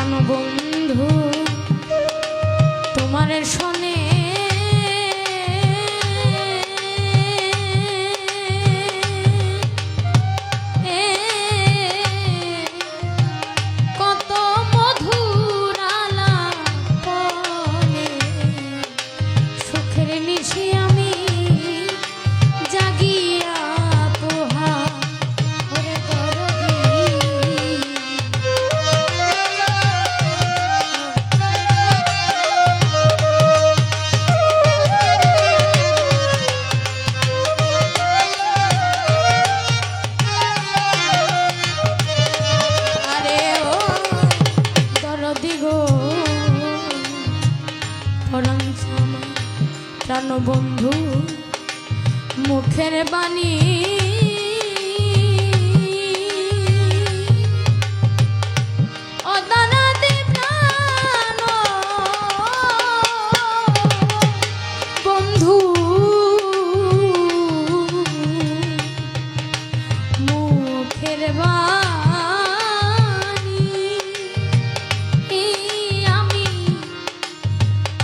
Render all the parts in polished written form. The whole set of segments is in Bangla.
প্রাণবন্ধু তোমার শোনে কত মধুর আলাপনে সুখের নিশি আমি জাগিয়া পোহা ওরে দরদি প্রাণবন্ধু মুখের বাণী বন্ধু মুখের বাণী আমি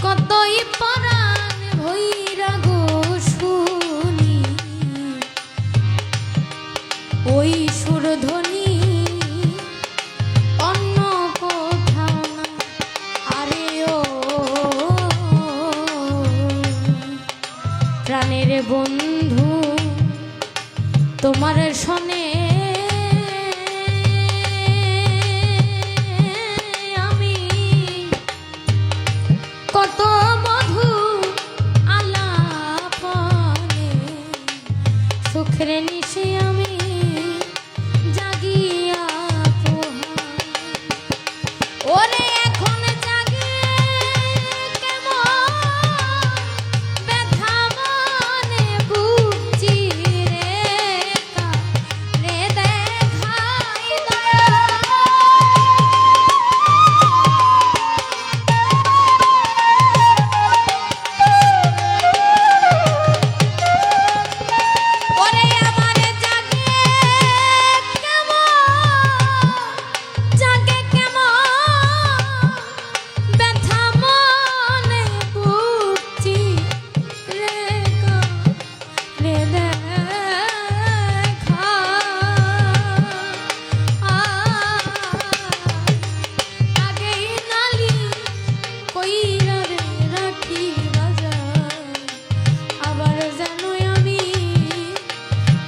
কতই পরাণ ভৈরা গো শুনি ওই সুরধ্বনি অন্য কোথাও না। আরে ও প্রাণের বন্ধু তোমার শোনে আমি কত মধু আলাপনে সুখের নিশি আমি জাগিয়া পোহা ওরে এখন জাগে কেমন ব্যথা মনে বুঝছি রে রে দেখাই ওরে আমার জাগে কেমন ব্যথা মনে বুঝছি রে রে দেখা আগেই নালি কইরা রে রাখি বাজার আবার যেন আমি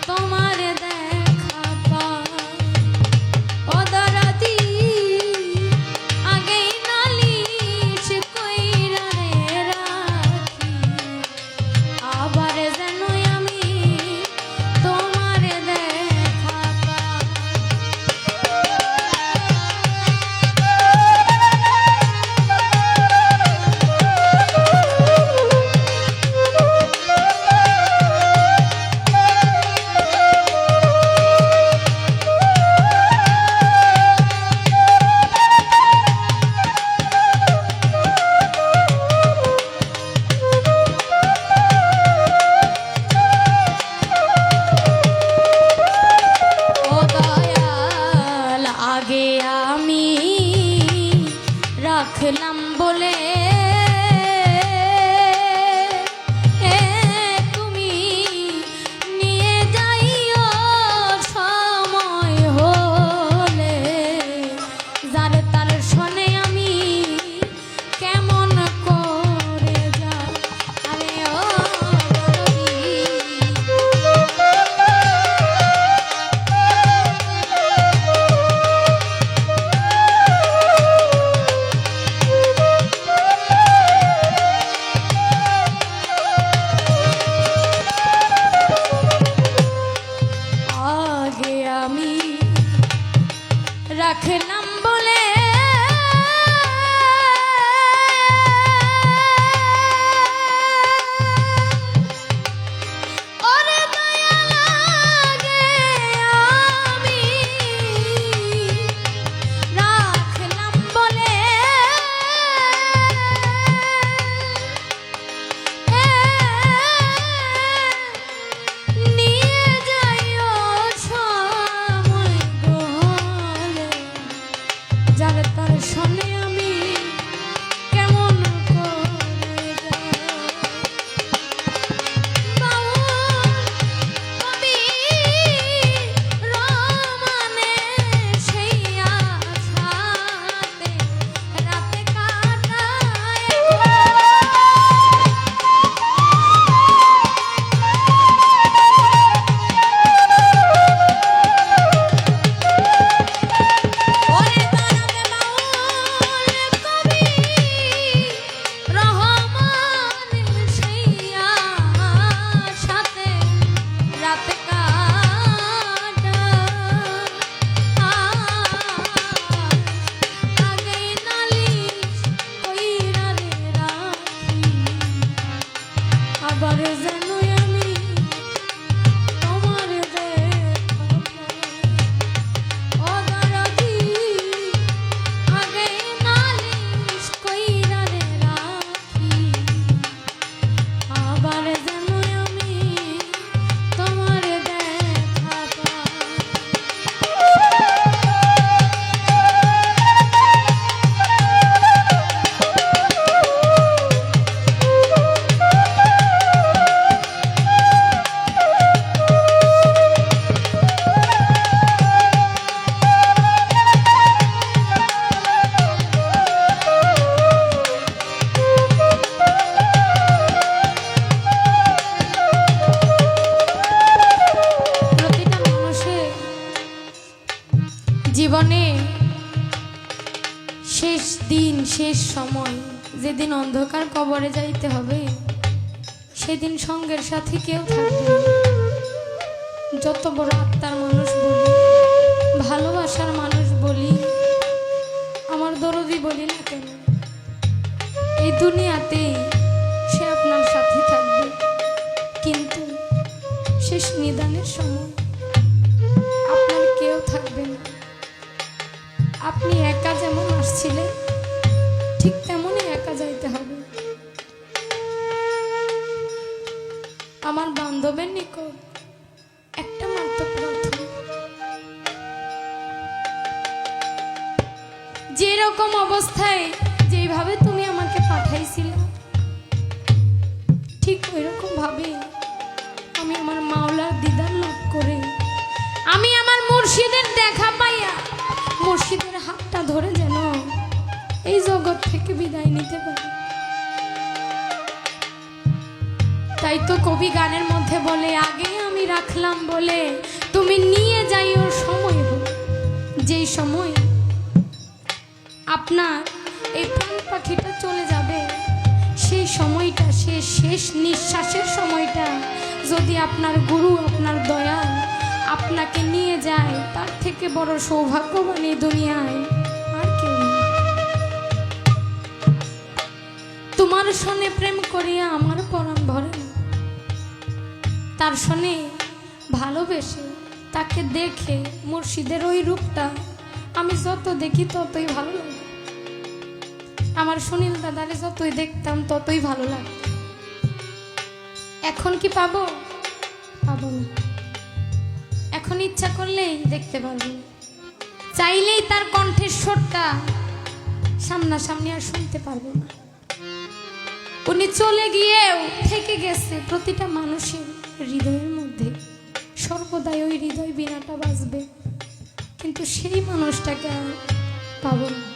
তোমার দেখা পাই ও দরদি আগেই নালিশ কইরা রে রাখি আবার যেন আমি তোমার দেখা পাই। ও দয়াল আগে আমি রাখলাম বলে তুমি নিয়ে যাইও সময় হলে যার তার শোনে আমি কেমন করে যাই। আরে ও আগে আমি রাখলাম বলে ওরে দয়া লাগে আমি রাখলাম বলে নিয়ে যাইও সময় গহলে শোনে আমি কেমন করে যাই। বাউল কবি রমানে সেই আশাতে রাতে কাটায়। ওরে তারাবে বাউল কবি রহমান সেই আশাতে রাতে কাটায়। আগেই নালিশ কইরা রে রাখি, আবার যেন আমি তোমার দেখা পাই। ও দরদি আগেই নালিশ কইরা রে রাখি, আবার যেন আমি তোমার দেখা পাই। প্রতিটা মানুষের জীবনে শেষ দিন, শেষ সময়, যেদিন অন্ধকার কবরে যাইতে হবে, সেদিন সঙ্গের সাথে কেউ থাকবে না। যত বড় আত্মার মানুষ বলি, ভালোবাসার মানুষ বলি, আমার দরদি বলি না কেন, এই দুনিয়াতে সে আপনার সাথে থাকবে, কিন্তু শেষ নিদানের সময় আপনার কেউ থাকবে না। আপনি একা যেমন আসছিলেন, ঠিক তেমনই একা যাইতে হবে। আমার বান্ধবের নিকট একটা মাত্র প্রার্থনা, যেরকম অবস্থায় যেভাবে তুমি আমাকে পাঠাইছিলে, ঠিক ওইরকম ভাবে আমি আমার মাওলার দিদার লাভ করে, আমি আমার মুর্শিদের দেখা পাইয়া মুর্শিদের হাতটা ধরে যেন এই জগৎ থেকে বিদায় নিতে পারি। তাই তো কবি গানের মধ্যে বলে, আগে আমি রাখলাম বলে তুমি নিয়ে যাইও সময় হোক, যেই সময় আপনার এই প্রাণ পাখিটা চলে যাবে, সেই সময়টা, সে শেষ নিঃশ্বাসের সময়টা যদি আপনার গুরু, আপনার দয়াল আপনাকে নিয়ে যায়, তার থেকে বড় সৌভাগ্যবান এই দুনিয়ায় আর কেউ নেই। তোমার সনে প্রেম করিয়া আমার পরাণ ভরে না, তার সনে ভালোবেসে তাকে দেখে মুর্শিদের ওই রূপটা আমি যত দেখি ততই ভালো লাগে। আমার সুনীল দাদারে যতই দেখতাম ততই ভালো লাগে। এখন কি পাবো? পাবো না। এখন ইচ্ছা করলেই দেখতে পারবো, চাইলেই তার কণ্ঠের স্বরটা সামনাসামনি আর শুনতে পারবো না। উনি চলে গিয়েও থেকে গেছে প্রতিটা মানুষের হৃদয়ের মধ্যে, সর্বদাই ওই হৃদয় বীণাটা বাজবে, কিন্তু সেই মানুষটাকে আর পাবো না।